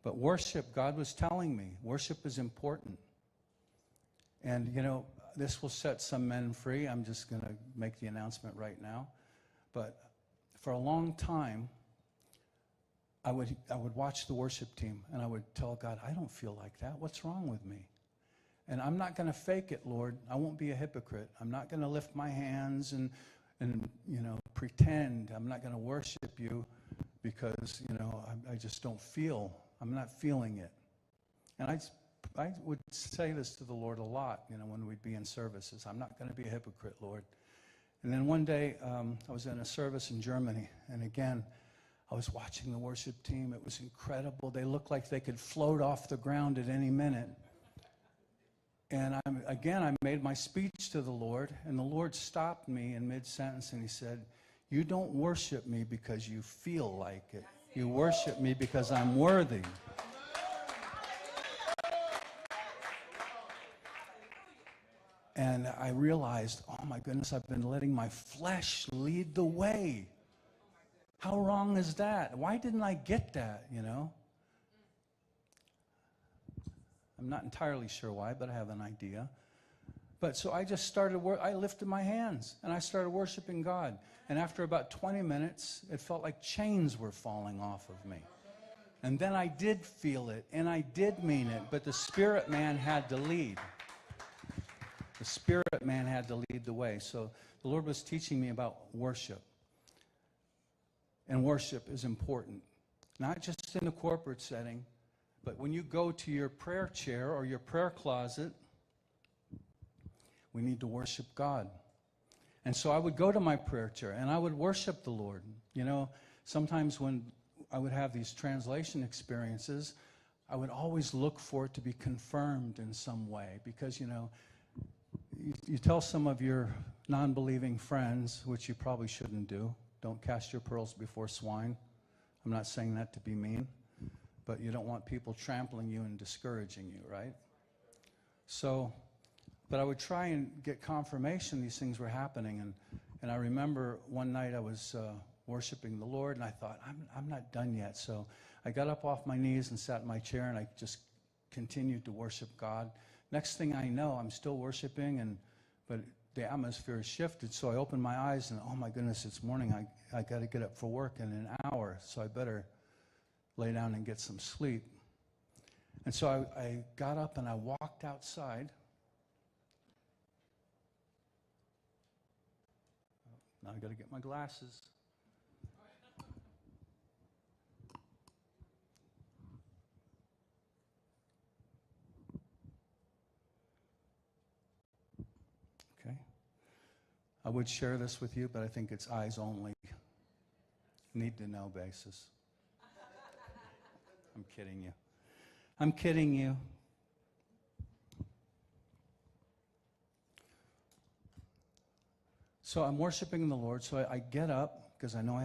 But worship, God was telling me, worship is important. And, you know, this will set some men free. I'm just going to make the announcement right now. But for a long time, I would watch the worship team, and I would tell God, I don't feel like that. What's wrong with me? And I'm not going to fake it, Lord. I won't be a hypocrite. I'm not going to lift my hands and you know, pretend. I'm not going to worship you because, you know, I just don't feel. I'm not feeling it. And I would say this to the Lord a lot, you know, when we'd be in services. I'm not going to be a hypocrite, Lord. And then one day, I was in a service in Germany, and again, I was watching the worship team. It was incredible. They looked like they could float off the ground at any minute. And I made my speech to the Lord, and the Lord stopped me in mid-sentence, and he said, you don't worship me because you feel like it. You worship me because I'm worthy. And I realized, oh my goodness, I've been letting my flesh lead the way. How wrong is that? Why didn't I get that, you know? I'm not entirely sure why, but I have an idea. But so I just started, I lifted my hands, and I started worshiping God. And after about 20 minutes, it felt like chains were falling off of me. And then I did feel it, and I did mean it, but the spirit man had to lead. The spirit man had to lead the way. So the Lord was teaching me about worship. And worship is important, not just in the corporate setting, but when you go to your prayer chair or your prayer closet, we need to worship God. And so I would go to my prayer chair and I would worship the Lord. You know, sometimes when I would have these translation experiences, I would always look for it to be confirmed in some way because, you know, you tell some of your non-believing friends, which you probably shouldn't do, don't cast your pearls before swine. I'm not saying that to be mean, but you don't want people trampling you and discouraging you, right? So, but I would try and get confirmation these things were happening. And I remember one night I was worshiping the Lord, and I thought, I'm not done yet. So I got up off my knees and sat in my chair, and I just continued to worship God. Next thing I know, I'm still worshiping, but the atmosphere has shifted. So I opened my eyes, and oh my goodness, it's morning. I got to get up for work in an hour, so I better lay down and get some sleep. And so I got up and I walked outside. Now I got to get my glasses. Okay. I would share this with you, but I think it's eyes only. Need to know basis. I'm kidding you. I'm kidding you. So I'm worshiping the Lord, so I get up because I know I have